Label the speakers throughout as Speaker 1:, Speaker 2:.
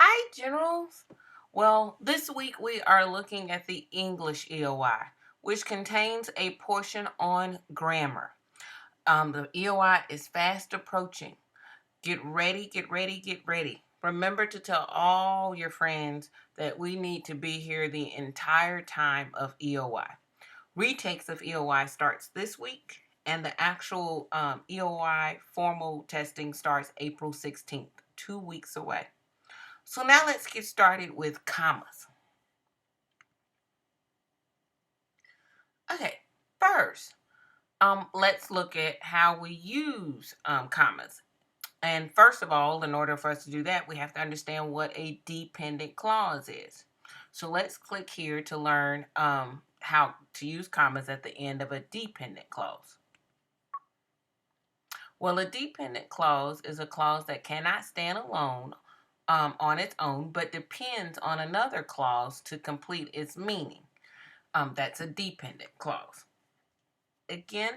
Speaker 1: Hi, Generals. Well, this week we are looking at the English EOI, which contains a portion on grammar. The EOI is fast approaching. Get ready, get ready, get ready. Remember to tell all your friends that we need to be here the entire time of EOI. Retakes of EOI starts this week, and the actual EOI formal testing starts April 16th, 2 weeks away. So now let's get started with commas. Okay, first, let's look at how we use commas. And first of all, in order for us to do that, we have to understand what a dependent clause is. So let's click here to learn how to use commas at the end of a dependent clause. Well, a dependent clause is a clause that cannot stand alone on its own, but depends on another clause to complete its meaning. That's a dependent clause. Again,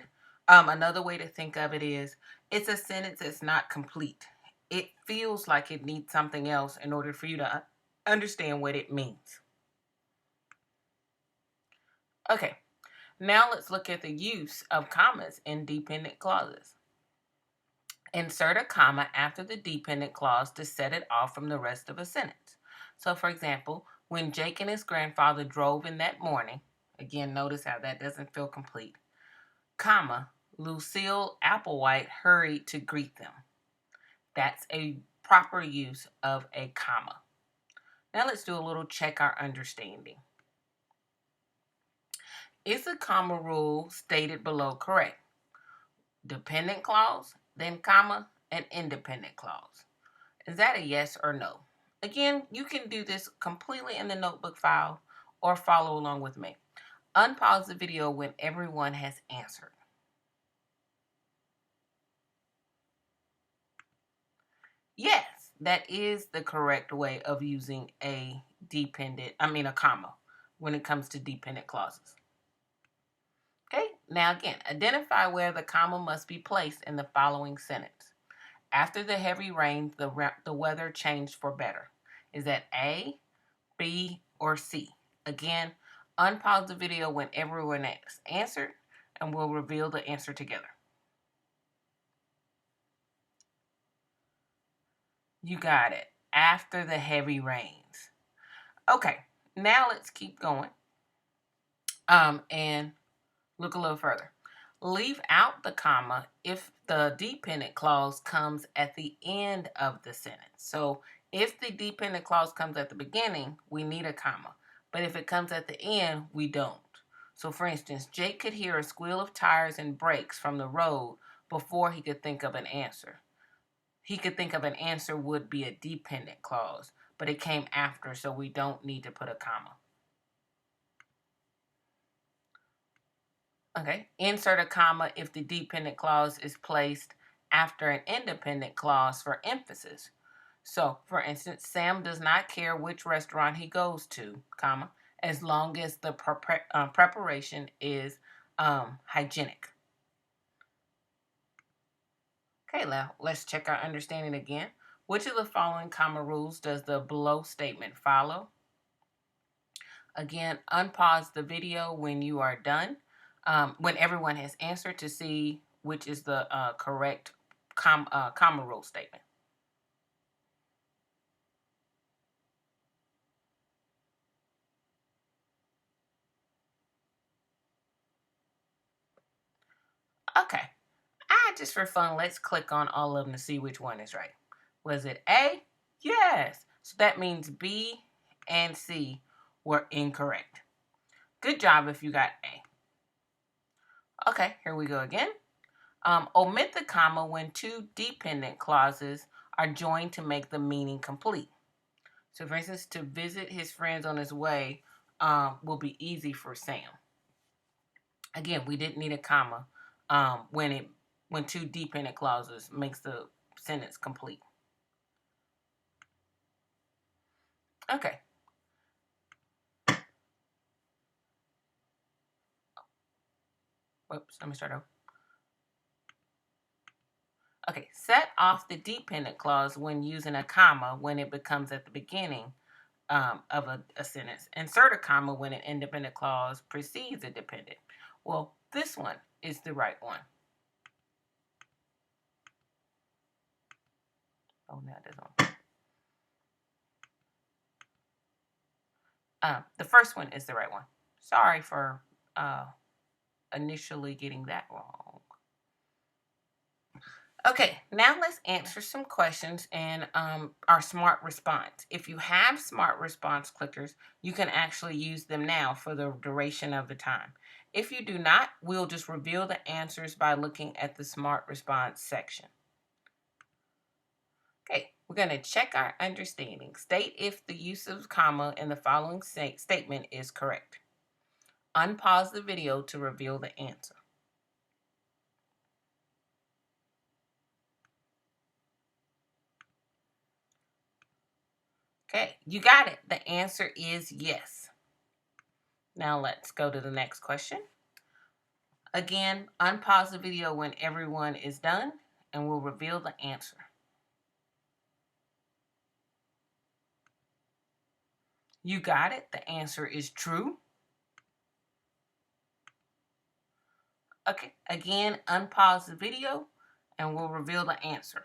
Speaker 1: another way to think of it is it's a sentence that's not complete. It feels like it needs something else in order for you to understand what it means. Okay, now let's look at the use of commas in dependent clauses. Insert a comma after the dependent clause to set it off from the rest of a sentence. So, for example, when Jake and his grandfather drove in that morning, again, notice how that doesn't feel complete, comma, Lucille Applewhite hurried to greet them. That's a proper use of a comma. Now let's do a little check our understanding. Is the comma rule stated below correct? Dependent clause, then comma, and independent clause. Is that a yes or no? Again, you can do this completely in the notebook file or follow along with me. Unpause the video when everyone has answered. Yes, that is the correct way of using a comma when it comes to dependent clauses. Okay, now again, identify where the comma must be placed in the following sentence. After the heavy rain, the weather changed for better. Is that A, B, or C? Again, unpause the video when everyone has answered, and we'll reveal the answer together. You got it. After the heavy rains. Okay, now let's keep going. And look a little further. Leave out the comma if the dependent clause comes at the end of the sentence. So if the dependent clause comes at the beginning, we need a comma. But if it comes at the end, we don't. So for instance, Jake could hear a squeal of tires and brakes from the road before he could think of an answer. He could think of an answer would be a dependent clause, but it came after, so we don't need to put a comma. Okay, insert a comma if the dependent clause is placed after an independent clause for emphasis. So, for instance, Sam does not care which restaurant he goes to, comma, as long as the preparation is hygienic. Okay, now let's check our understanding again. Which of the following comma rules does the below statement follow? Again, unpause the video when you are done, when everyone has answered to see which is the correct comma rule statement. Okay, just for fun, let's click on all of them to see which one is right. Was it A? Yes. So that means B and C were incorrect. Good job if you got A. Okay, here we go again. Omit the comma when two dependent clauses are joined to make the meaning complete. So, for instance, to visit his friends on his way will be easy for Sam. Again, we didn't need a comma when two dependent clauses makes the sentence complete. Okay. Whoops, let me start over. Okay, set off the dependent clause when using a comma when it becomes at the beginning of a sentence. Insert a comma when an independent clause precedes a dependent. Well, this one is the right one. Oh, now this one. The first one is the right one. Sorry for initially getting that wrong. Okay, now let's answer some questions in our SMART response. If you have SMART response clickers, you can actually use them now for the duration of the time. If you do not, we'll just reveal the answers by looking at the SMART response section. Okay, we're going to check our understanding. State if the use of comma in the following statement is correct. Unpause the video to reveal the answer. Okay, you got it. The answer is yes. Now let's go to the next question. Again, unpause the video when everyone is done and we'll reveal the answer. You got it. The answer is true. Okay, again, unpause the video and we'll reveal the answer.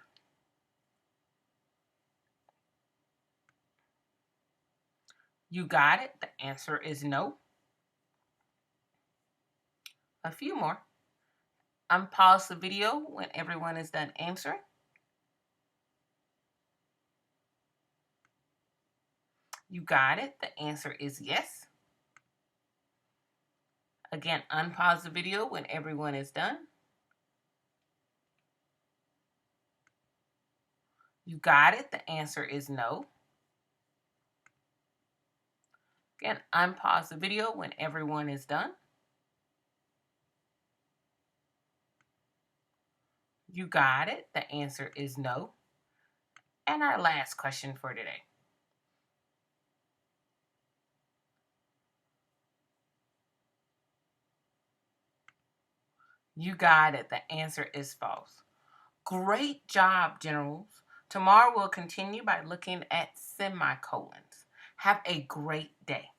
Speaker 1: You got it. The answer is no. A few more. Unpause the video when everyone is done answering. You got it. The answer is yes. Again, unpause the video when everyone is done. You got it. The answer is no. Again, unpause the video when everyone is done. You got it. The answer is no. And our last question for today. You got it. The answer is false. Great job, generals. Tomorrow we'll continue by looking at semicolons. Have a great day.